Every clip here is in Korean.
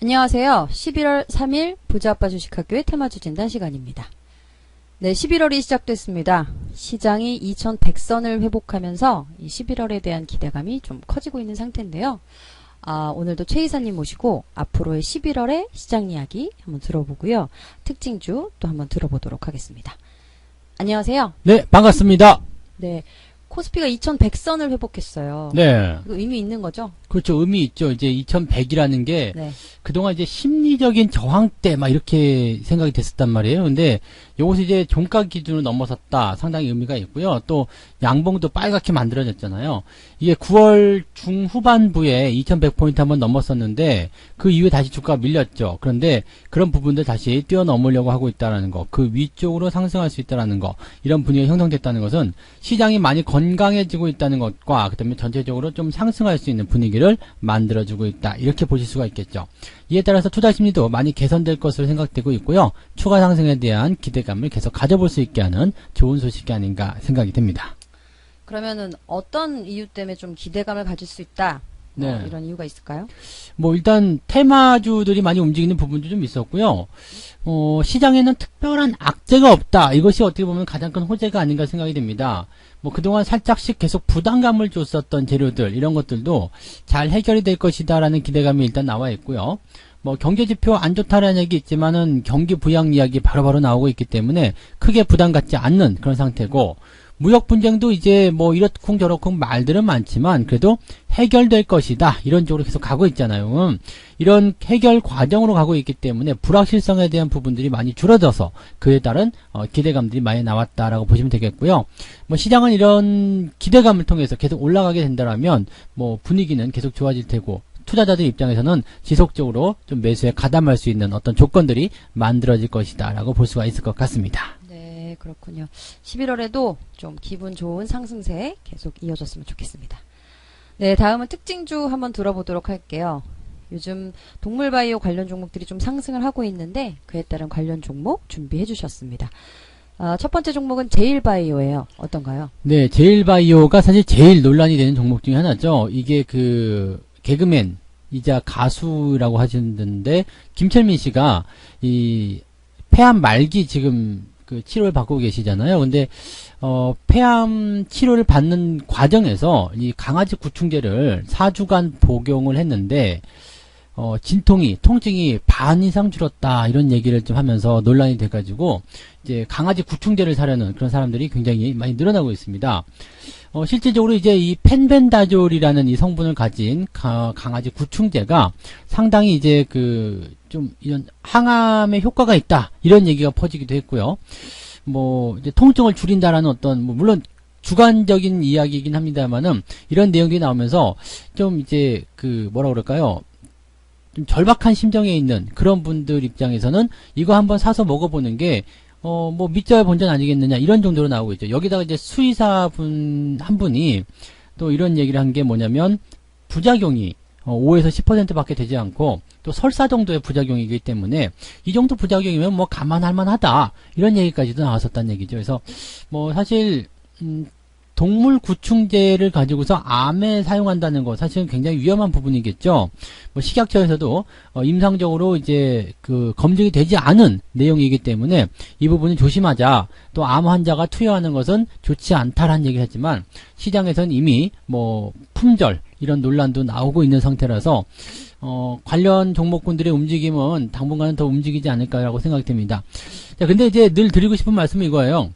안녕하세요. 11월 3일 부자아빠 주식학교의 테마주 진단 시간입니다. 네, 11월이 시작됐습니다. 시장이 2100선을 회복하면서 이 11월에 대한 기대감이 좀 커지고 있는 상태인데요. 오늘도 최 이사님 모시고 앞으로의 11월의 시장 이야기 한번 들어보고요. 특징주 또 한번 들어보도록 하겠습니다. 안녕하세요. 네, 반갑습니다. 네, 코스피가 2100선을 회복했어요. 네. 이거 의미 있는 거죠? 그렇죠. 의미 있죠. 이제 2100이라는 게 네. 그동안 이제 심리적인 저항대 막 이렇게 생각이 됐었단 말이에요. 근데 요것이 이제 종가 기준으로 넘어섰다. 상당히 의미가 있고요. 또 양봉도 빨갛게 만들어졌잖아요. 이게 9월 중후반부에 2100포인트 한번 넘었었는데 그 이후에 다시 주가가 밀렸죠. 그런데 그런 부분들 다시 뛰어넘으려고 하고 있다는 거, 그 위쪽으로 상승할 수 있다는 거, 이런 분위기가 형성됐다는 것은 시장이 많이 건강해지고 있다는 것과 그다음에 전체적으로 좀 상승할 수 있는 분위기를 만들어주고 있다. 이렇게 보실 수가 있겠죠. 이에 따라서 투자 심리도 많이 개선될 것으로 생각되고 있고요. 추가 상승에 대한 기대감을 계속 가져볼 수 있게 하는 좋은 소식이 아닌가 생각이 됩니다. 그러면은 어떤 이유 때문에 좀 기대감을 가질 수 있다? 네. 이런 이유가 있을까요? 뭐 일단 테마주들이 많이 움직이는 부분도 좀 있었고요. 시장에는 특별한 악재가 없다. 이것이 어떻게 보면 가장 큰 호재가 아닌가 생각이 됩니다. 뭐 그동안 살짝씩 계속 부담감을 줬었던 재료들, 이런 것들도 잘 해결이 될 것이다라는 기대감이 일단 나와 있고요. 뭐 경제지표 안 좋다라는 얘기 있지만은 경기 부양 이야기 바로바로 나오고 있기 때문에 크게 부담 갖지 않는 그런 상태고, 무역 분쟁도 이제 뭐 이렇쿵 저렇쿵 말들은 많지만 그래도 해결될 것이다, 이런 쪽으로 계속 가고 있잖아요. 이런 해결 과정으로 가고 있기 때문에 불확실성에 대한 부분들이 많이 줄어져서 그에 따른 기대감들이 많이 나왔다라고 보시면 되겠고요. 뭐 시장은 이런 기대감을 통해서 계속 올라가게 된다라면 뭐 분위기는 계속 좋아질 테고, 투자자들 입장에서는 지속적으로 좀 매수에 가담할 수 있는 어떤 조건들이 만들어질 것이다 라고 볼 수가 있을 것 같습니다. 네, 그렇군요. 11월에도 좀 기분 좋은 상승세 계속 이어졌으면 좋겠습니다. 네, 다음은 특징주 한번 들어보도록 할게요. 요즘 동물바이오 관련 종목들이 좀 상승을 하고 있는데 그에 따른 관련 종목 준비해 주셨습니다. 첫 번째 종목은 제일바이오예요. 어떤가요? 네, 제일바이오가 사실 제일 논란이 되는 종목 중에 하나죠. 이게 그 개그맨이자 가수라고 하시는데 김철민 씨가 이 폐암 말기 지금 그 치료를 받고 계시잖아요. 근데 폐암 치료를 받는 과정에서 이 강아지 구충제를 4주간 복용을 했는데 통증이 반 이상 줄었다, 이런 얘기를 좀 하면서 논란이 돼가지고 이제 강아지 구충제를 사려는 그런 사람들이 굉장히 많이 늘어나고 있습니다. 실질적으로 이제 이 펜벤다졸이라는 이 성분을 가진 강아지 구충제가 상당히 이제 좀 이런 항암에 효과가 있다, 이런 얘기가 퍼지기도 했고요. 뭐 이제 통증을 줄인다라는 어떤 물론 주관적인 이야기이긴 합니다만은 이런 내용들이 나오면서 좀 이제 뭐라 그럴까요? 좀 절박한 심정에 있는 그런 분들 입장에서는 이거 한번 사서 먹어보는 게 뭐 믿져야 본전 아니겠느냐, 이런 정도로 나오고 있죠. 여기다가 이제 수의사분 한 분이 또 이런 얘기를 한 게 뭐냐면 부작용이 5에서 10% 밖에 되지 않고 또 설사 정도의 부작용이기 때문에 이 정도 부작용이면 뭐 감안할 만하다, 이런 얘기까지도 나왔었다는 얘기죠. 그래서 뭐 사실 동물 구충제를 가지고서 암에 사용한다는 거 사실은 굉장히 위험한 부분이겠죠. 뭐 식약처에서도 임상적으로 이제 검증이 되지 않은 내용이기 때문에 이 부분은 조심하자. 또 암 환자가 투여하는 것은 좋지 않다라는 얘기를 했지만 시장에서는 이미 뭐 품절 이런 논란도 나오고 있는 상태라서 관련 종목군들의 움직임은 당분간은 더 움직이지 않을까라고 생각이 됩니다. 자, 근데 이제 늘 드리고 싶은 말씀은 이거예요.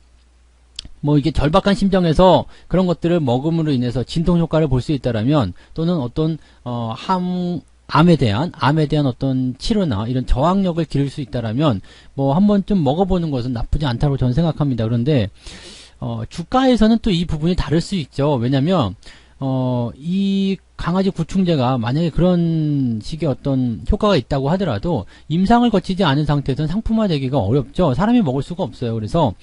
뭐 이게 절박한 심정에서 그런 것들을 먹음으로 인해서 진통 효과를 볼 수 있다라면, 또는 어떤 암에 대한 어떤 치료나 이런 저항력을 기를 수 있다라면 뭐 한번 좀 먹어보는 것은 나쁘지 않다고 저는 생각합니다. 그런데 주가에서는 또 이 부분이 다를 수 있죠. 왜냐면 이 강아지 구충제가 만약에 그런 식의 어떤 효과가 있다고 하더라도 임상을 거치지 않은 상태에서는 상품화되기가 어렵죠. 사람이 먹을 수가 없어요. 그래서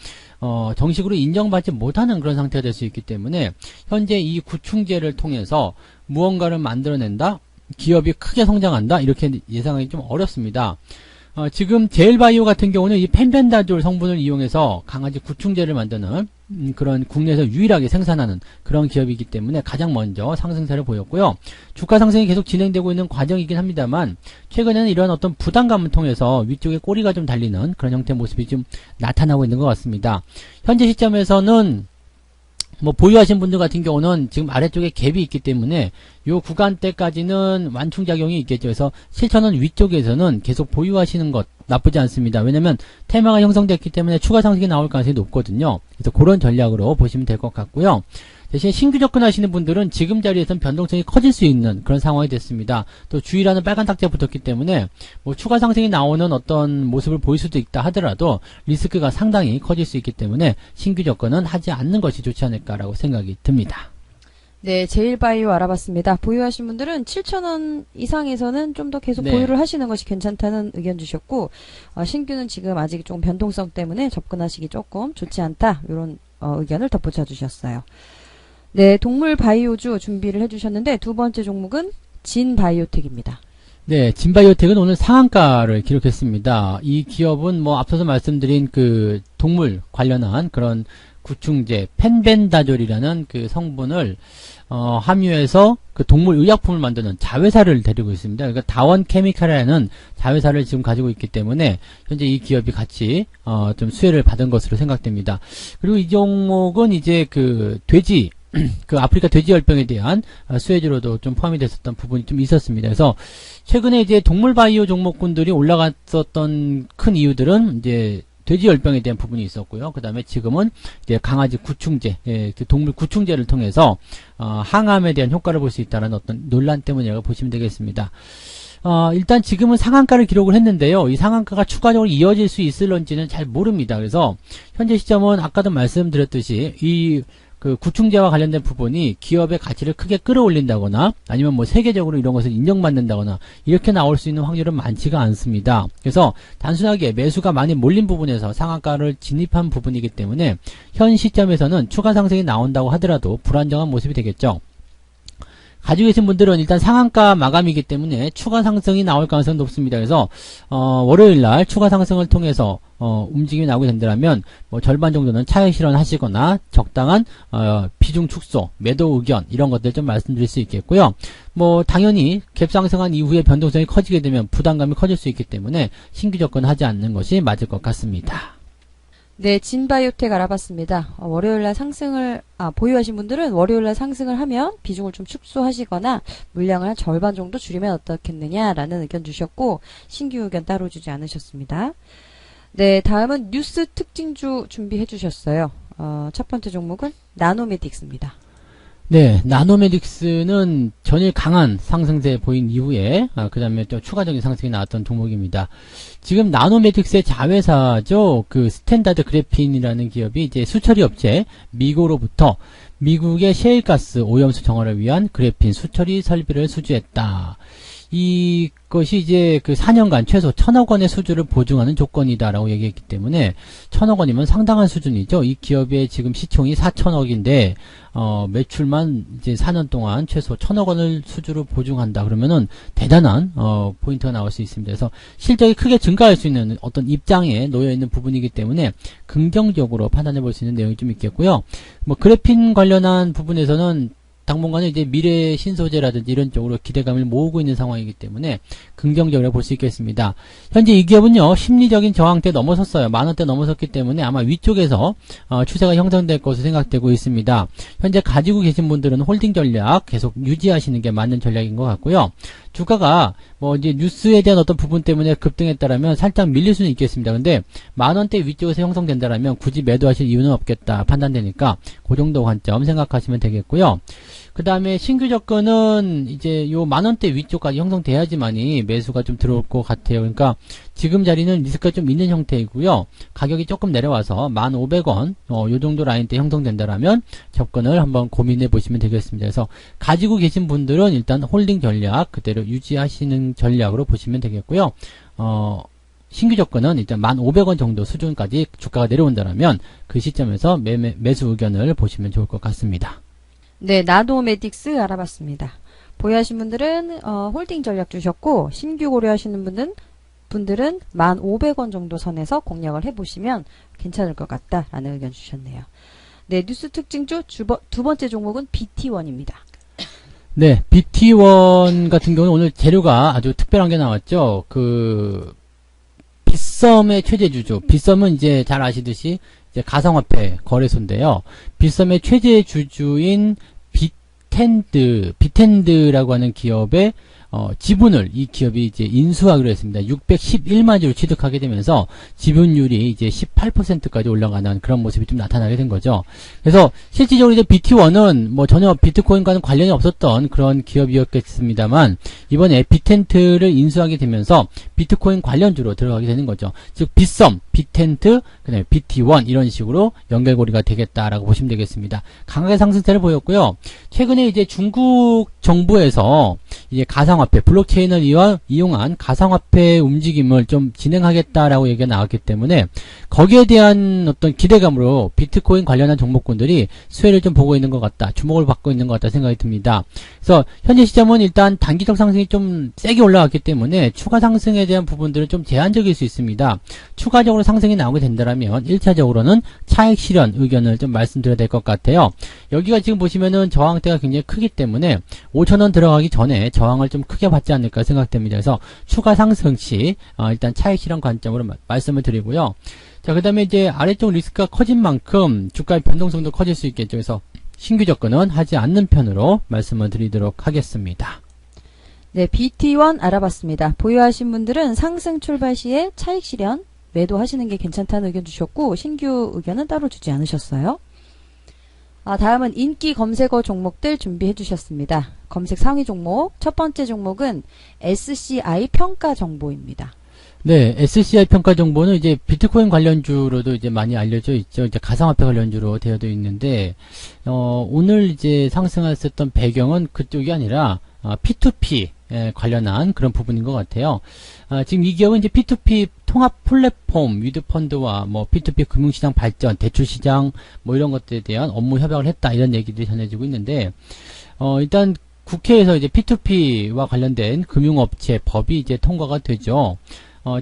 정식으로 인정받지 못하는 그런 상태가 될 수 있기 때문에 현재 이 구충제를 통해서 무언가를 만들어낸다, 기업이 크게 성장한다, 이렇게 예상하기 좀 어렵습니다. 지금 제일바이오 같은 경우는 이 펜벤다졸 성분을 이용해서 강아지 구충제를 만드는 그런 국내에서 유일하게 생산하는 그런 기업이기 때문에 가장 먼저 상승세를 보였고요. 주가 상승이 계속 진행되고 있는 과정이긴 합니다만 최근에는 이런 어떤 부담감을 통해서 위쪽에 꼬리가 좀 달리는 그런 형태의 모습이 좀 나타나고 있는 것 같습니다. 현재 시점에서는 뭐 보유하신 분들 같은 경우는 지금 아래쪽에 갭이 있기 때문에 요 구간대까지는 완충작용이 있겠죠. 그래서 7,000원 위쪽에서는 계속 보유하시는 것 나쁘지 않습니다. 왜냐면 테마가 형성됐기 때문에 추가 상승이 나올 가능성이 높거든요. 그래서 그런 전략으로 보시면 될 것 같고요. 대신 신규 접근하시는 분들은 지금 자리에서는 변동성이 커질 수 있는 그런 상황이 됐습니다. 또 주의라는 빨간 딱지가 붙었기 때문에 뭐 추가 상승이 나오는 어떤 모습을 보일 수도 있다 하더라도 리스크가 상당히 커질 수 있기 때문에 신규 접근은 하지 않는 것이 좋지 않을까라고 생각이 듭니다. 네, 제일바이오 알아봤습니다. 보유하신 분들은 7,000원 이상에서는 좀 더 계속 네. 보유를 하시는 것이 괜찮다는 의견 주셨고, 신규는 지금 아직 조금 변동성 때문에 접근하시기 조금 좋지 않다, 이런 의견을 덧붙여 주셨어요. 네, 동물 바이오주 준비를 해주셨는데 두 번째 종목은 진바이오텍입니다. 네, 진바이오텍은 오늘 상한가를 기록했습니다. 이 기업은 뭐 앞서서 말씀드린 그 동물 관련한 그런 구충제 펜벤다졸이라는 그 성분을 함유해서 그 동물 의약품을 만드는 자회사를 데리고 있습니다. 그러니까 다원 케미칼이라는 자회사를 지금 가지고 있기 때문에 현재 이 기업이 같이 좀 수혜를 받은 것으로 생각됩니다. 그리고 이 종목은 이제 그 돼지 그 아프리카 돼지열병에 대한 수혜주로도 좀 포함이 됐었던 부분이 좀 있었습니다. 그래서 최근에 이제 동물 바이오 종목군들이 올라갔었던 큰 이유들은 이제 돼지열병에 대한 부분이 있었고요. 그 다음에 지금은 이제 강아지 구충제, 그 동물 구충제를 통해서 항암에 대한 효과를 볼 수 있다는 어떤 논란 때문이라고 보시면 되겠습니다. 일단 지금은 상한가를 기록을 했는데요. 이 상한가가 추가적으로 이어질 수 있을런지는 잘 모릅니다. 그래서 현재 시점은 아까도 말씀드렸듯이 이 그 구충제와 관련된 부분이 기업의 가치를 크게 끌어올린다거나 아니면 뭐 세계적으로 이런 것을 인정받는다거나 이렇게 나올 수 있는 확률은 많지가 않습니다. 그래서 단순하게 매수가 많이 몰린 부분에서 상한가를 진입한 부분이기 때문에 현 시점에서는 추가 상승이 나온다고 하더라도 불안정한 모습이 되겠죠. 가지고 계신 분들은 일단 상한가 마감이기 때문에 추가 상승이 나올 가능성이 높습니다. 그래서 월요일날 추가 상승을 통해서 움직임이 나오게 된다면 뭐 절반 정도는 차익 실현하시거나 적당한 비중 축소, 매도 의견 이런 것들 좀 말씀드릴 수 있겠고요. 뭐 당연히 갭 상승한 이후에 변동성이 커지게 되면 부담감이 커질 수 있기 때문에 신규 접근하지 않는 것이 맞을 것 같습니다. 네, 진바이오텍 알아봤습니다. 월요일날 상승을, 보유하신 분들은 월요일날 상승을 하면 비중을 좀 축소하시거나 물량을 한 절반 정도 줄이면 어떻겠느냐라는 의견 주셨고, 신규 의견 따로 주지 않으셨습니다. 네, 다음은 뉴스 특징주 준비해 주셨어요. 첫 번째 종목은 나노메딕스입니다. 네, 나노메딕스는 전일 강한 상승세 보인 이후에 그 다음에 또 추가적인 상승이 나왔던 종목입니다. 지금 나노메딕스의 자회사죠. 그 스탠다드 그래핀이라는 기업이 이제 수처리 업체 미고로부터 미국의 셰일가스 오염수 정화를 위한 그래핀 수처리 설비를 수주했다. 이것이 이제 그 4년간 최소 1,000억 원의 수주를 보증하는 조건이다라고 얘기했기 때문에 1,000억 원이면 상당한 수준이죠. 이 기업의 지금 시총이 4,000억인데 매출만 이제 4년 동안 최소 1,000억 원을 수주로 보증한다. 그러면은 대단한 포인트가 나올 수 있습니다. 그래서 실적이 크게 증가할 수 있는 어떤 입장에 놓여 있는 부분이기 때문에 긍정적으로 판단해 볼 수 있는 내용이 좀 있겠고요. 뭐 그래핀 관련한 부분에서는 당분간은 이제 미래 신소재라든지 이런 쪽으로 기대감을 모으고 있는 상황이기 때문에 긍정적으로 볼 수 있겠습니다. 현재 이 기업은요, 심리적인 저항대 넘어섰어요. 만원대 넘어섰기 때문에 아마 위쪽에서 추세가 형성될 것으로 생각되고 있습니다. 현재 가지고 계신 분들은 홀딩 전략 계속 유지하시는 게 맞는 전략인 것 같고요. 주가가 뭐 이제 뉴스에 대한 어떤 부분 때문에 급등했다라면 살짝 밀릴 수는 있겠습니다. 근데 만원대 위쪽에서 형성된다라면 굳이 매도하실 이유는 없겠다 판단되니까 그 정도 관점 생각하시면 되겠고요. 그 다음에 신규 접근은 이제 요 만원대 위쪽까지 형성돼야지만이 매수가 좀 들어올 것 같아요. 그러니까 지금 자리는 리스크가 좀 있는 형태이고요. 가격이 조금 내려와서 1,500원 요 정도 라인대 형성된다라면 접근을 한번 고민해 보시면 되겠습니다. 그래서 가지고 계신 분들은 일단 홀딩 전략 그대로 유지하시는 전략으로 보시면 되겠고요. 신규 접근은 일단 1,500원 정도 수준까지 주가가 내려온다라면 그 시점에서 매수 의견을 보시면 좋을 것 같습니다. 네, 나노메딕스 알아봤습니다. 보유하신 분들은 홀딩 전략 주셨고, 신규 고려하시는 분들은 1,500원 정도 선에서 공략을 해보시면 괜찮을 것 같다라는 의견 주셨네요. 네, 뉴스 특징주 두 번째 종목은 BT1입니다. 네, BT1 같은 경우는 오늘 재료가 아주 특별한 게 나왔죠. 빗썸의 최대주주. 빗썸은 이제 잘 아시듯이 이제 가상화폐 거래소인데요. 빗썸의 최대주주인 비텐드라고 하는 기업의 지분을 이 기업이 이제 인수하기로 했습니다. 611만 주를 취득하게 되면서 지분율이 이제 18%까지 올라가는 그런 모습이 좀 나타나게 된 거죠. 그래서 실질적으로 이제 BT1은 뭐 전혀 비트코인과는 관련이 없었던 그런 기업이었겠습니다만 이번에 비텐트를 인수하게 되면서 비트코인 관련주로 들어가게 되는 거죠. 즉 빗썸, 비텐트, 그다음에 BT1 이런 식으로 연결고리가 되겠다라고 보시면 되겠습니다. 강하게 상승세를 보였고요. 최근에 이제 중국 정부에서 이제 가상화폐, 블록체인을 이용한 가상화폐 움직임을 좀 진행하겠다라고 얘기가 나왔기 때문에 거기에 대한 어떤 기대감으로 비트코인 관련한 종목군들이 수혜를 좀 보고 있는 것 같다, 주목을 받고 있는 것 같다 생각이 듭니다. 그래서 현재 시점은 일단 단기적 상승이 좀 세게 올라왔기 때문에 추가 상승에 대한 부분들은 좀 제한적일 수 있습니다. 추가적으로 상승이 나오게 된다면 1차적으로는 차익 실현 의견을 좀 말씀드려야 될 것 같아요. 여기가 지금 보시면은 저항대가 굉장히 크기 때문에 5,000원 들어가기 전에 저항을 좀 크게 받지 않을까 생각됩니다. 그래서 추가 상승 시 일단 차익 실현 관점으로 말씀을 드리고요. 자, 그 다음에 이제 아래쪽 리스크가 커진 만큼 주가의 변동성도 커질 수 있겠죠. 그래서 신규 접근은 하지 않는 편으로 말씀을 드리도록 하겠습니다. 네, BT1 알아봤습니다. 보유하신 분들은 상승 출발 시에 차익 실현 매도하시는 게 괜찮다는 의견 주셨고 신규 의견은 따로 주지 않으셨어요. 다음은 인기 검색어 종목들 준비해 주셨습니다. 검색 상위 종목 첫 번째 종목은 SCI 평가 정보입니다. 네, SCI 평가 정보는 이제 비트코인 관련주로도 이제 많이 알려져 있죠. 이제 가상화폐 관련주로 되어져 있는데, 오늘 이제 상승했었던 배경은 그쪽이 아니라, P2P 관련한 그런 부분인 것 같아요. 지금 이 기업은 이제 P2P 통합 플랫폼, 위드펀드와 뭐 P2P 금융시장 발전, 대출시장 뭐 이런 것들에 대한 업무 협약을 했다 이런 얘기들이 전해지고 있는데, 일단 국회에서 이제 P2P와 관련된 금융업체 법이 이제 통과가 되죠.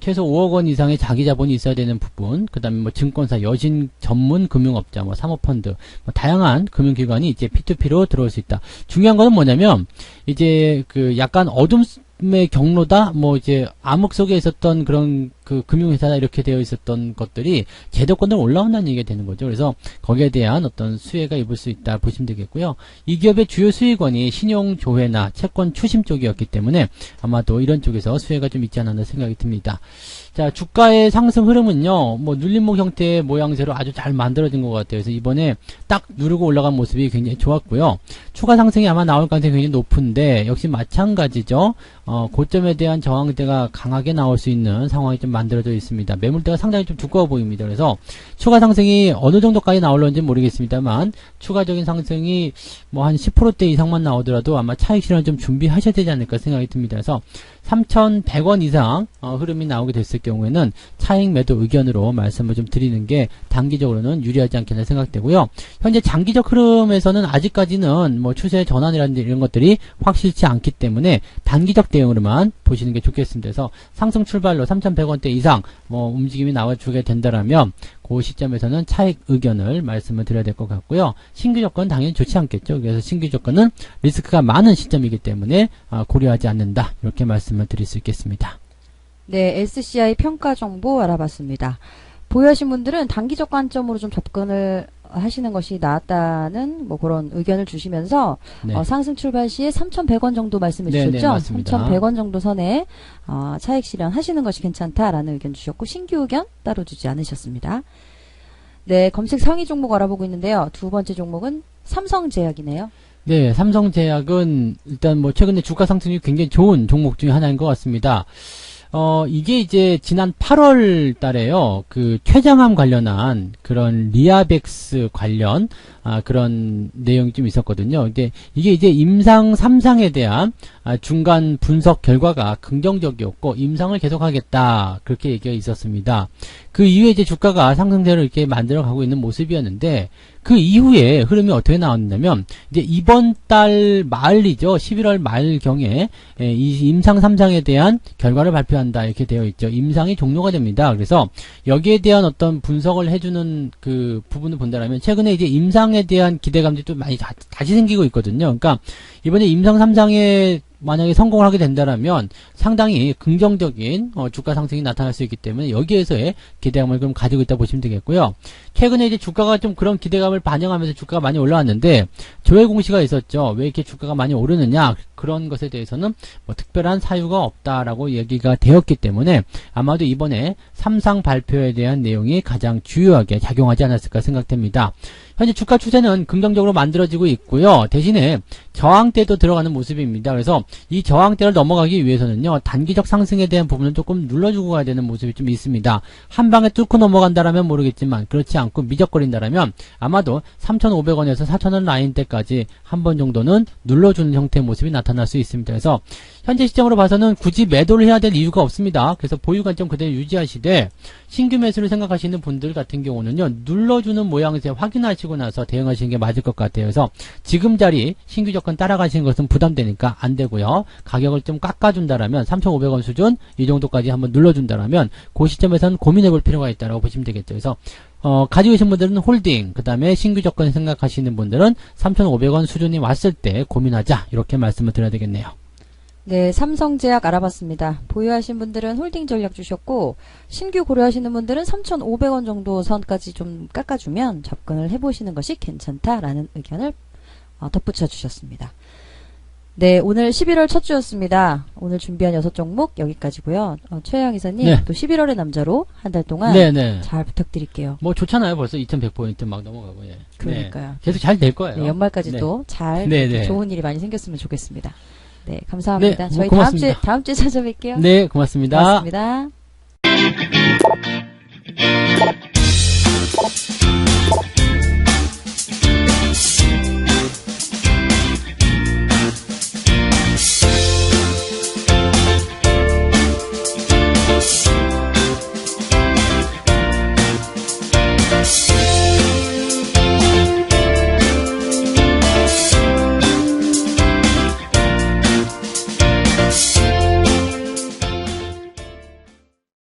최소 5억 원 이상의 자기 자본이 있어야 되는 부분, 그 다음에 뭐 증권사, 여신 전문 금융업자, 뭐 사모펀드, 뭐 다양한 금융기관이 이제 P2P로 들어올 수 있다. 중요한 거는 뭐냐면, 이제 약간 어둠의 경로다, 뭐 이제 암흑 속에 있었던 그런 금융회사다 이렇게 되어 있었던 것들이 제도권으로 올라온다는 얘기가 되는 거죠. 그래서 거기에 대한 어떤 수혜가 입을 수 있다 보시면 되겠고요. 이 기업의 주요 수익원이 신용조회나 채권 추심 쪽이었기 때문에 아마도 이런 쪽에서 수혜가 좀 있지 않았나 생각이 듭니다. 자, 주가의 상승 흐름은요, 뭐 눌림목 형태의 모양새로 아주 잘 만들어진 것 같아요. 그래서 이번에 딱 누르고 올라간 모습이 굉장히 좋았고요. 추가 상승이 아마 나올 가능성이 굉장히 높은데 역시 마찬가지죠. 고점에 대한 저항대가 강하게 나올 수 있는 상황이 좀 만들어져 있습니다. 매물대가 상당히 좀 두꺼워 보입니다. 그래서 추가 상승이 어느 정도까지 나올런지 모르겠습니다만 추가적인 상승이 뭐 한 10%대 이상만 나오더라도 아마 차익 실현 좀 준비하셔야 되지 않을까 생각이 듭니다. 그래서 3,100원 이상 흐름이 나오게 됐을 경우에는 차익 매도 의견으로 말씀을 좀 드리는 게 단기적으로는 유리하지 않겠나 생각되고요. 현재 장기적 흐름에서는 아직까지는 뭐 추세 전환이라든지 이런 것들이 확실치 않기 때문에 단기적 대응으로만 보시는 게 좋겠습니다. 그래서 상승 출발로 3,100원대 이상 뭐 움직임이 나와주게 된다라면 그 시점에서는 차익 의견을 말씀을 드려야 될 것 같고요. 신규 조건은 당연히 좋지 않겠죠. 그래서 신규 조건은 리스크가 많은 시점이기 때문에 고려하지 않는다. 이렇게 말씀을 드릴 수 있겠습니다. 네, SCI 평가 정보 알아봤습니다. 보유하신 분들은 단기적 관점으로 좀 접근을 하시는 것이 낫다는 뭐 그런 의견을 주시면서 네. 상승 출발 시에 3,100원 정도 말씀해 주셨죠? 네, 맞습니다. 3,100원 정도 선에 차익 실현 하시는 것이 괜찮다라는 의견 주셨고 신규 의견 따로 주지 않으셨습니다. 네, 검색 상위 종목 알아보고 있는데요. 두 번째 종목은 삼성제약이네요. 네, 삼성제약은 일단 뭐 최근에 주가 상승이 굉장히 좋은 종목 중에 하나인 것 같습니다. 이게 이제 지난 8월 달에요. 췌장암 관련한 그런 리아벡스 관련 그런 내용이 좀 있었거든요. 근데 이게 이제 임상 3상에 대한 중간 분석 결과가 긍정적이었고 임상을 계속하겠다 그렇게 얘기가 있었습니다. 그 이후에 이제 주가가 상승세를 이렇게 만들어가고 있는 모습이었는데 그 이후에 흐름이 어떻게 나왔냐면 이제 이번 달 말이죠. 11월 말경에 이 임상 3상에 대한 결과를 발표한 종료한다 이렇게 되어 있죠. 임상이 종료가 됩니다. 그래서 여기에 대한 어떤 분석을 해주는 그 부분을 본다면 최근에 이제 임상에 대한 기대감들이 좀 많이 다시 생기고 있거든요. 그러니까 이번에 임상 3상에 만약에 성공을 하게 된다면 상당히 긍정적인 주가 상승이 나타날 수 있기 때문에 여기에서의 기대감을 좀 가지고 있다 보시면 되겠고요. 최근에 이제 주가가 좀 그런 기대감을 반영하면서 주가가 많이 올라왔는데 조회 공시가 있었죠. 왜 이렇게 주가가 많이 오르느냐, 그런 것에 대해서는 뭐 특별한 사유가 없다라고 얘기가 되었기 때문에 아마도 이번에 3상 발표에 대한 내용이 가장 주요하게 작용하지 않았을까 생각됩니다. 현재 주가 추세는 긍정적으로 만들어지고 있고요. 대신에 저항대도 들어가는 모습입니다. 그래서 이 저항대를 넘어가기 위해서는요, 단기적 상승에 대한 부분은 조금 눌러주고 가야 되는 모습이 좀 있습니다. 한 방에 뚫고 넘어간다라면 모르겠지만 그렇지 않고 미적거린다라면 아마도 3,500원에서 4,000원 라인대까지 한 번 정도는 눌러주는 형태의 모습이 나타날 수 있습니다. 그래서 현재 시점으로 봐서는 굳이 매도를 해야 될 이유가 없습니다. 그래서 보유 관점 그대로 유지하시되 신규 매수를 생각하시는 분들 같은 경우는요, 눌러주는 모양새 확인하시고 나서 대응하시는 게 맞을 것 같아요. 그래서 지금 자리 신규 조건 따라가시는 것은 부담되니까 안 되고요. 가격을 좀 깎아준다라면 3,500원 수준 이 정도까지 한번 눌러준다라면 그 시점에서는 고민해볼 필요가 있다고 보시면 되겠죠. 그래서 가지고 계신 분들은 홀딩, 그 다음에 신규 조건 생각하시는 분들은 3,500원 수준이 왔을 때 고민하자, 이렇게 말씀을 드려야 되겠네요. 네, 삼성제약 알아봤습니다. 보유하신 분들은 홀딩 전략 주셨고 신규 고려하시는 분들은 3,500원 정도 선까지 좀 깎아주면 접근을 해보시는 것이 괜찮다라는 의견을 덧붙여 주셨습니다. 네, 오늘 11월 첫 주였습니다. 오늘 준비한 6종목 여기까지고요. 최혜영 이사님, 네. 또 11월의 남자로 한 달 동안 네네. 잘 부탁드릴게요. 뭐 좋잖아요. 벌써 2,100포인트 막 넘어가고. 예. 그러니까요. 네. 계속 잘 될 거예요. 네, 연말까지 네. 또 잘 네. 좋은 일이 많이 생겼으면 좋겠습니다. 네, 감사합니다. 네, 저희 고맙습니다. 다음 주에 찾아뵐게요. 네, 고맙습니다. 고맙습니다.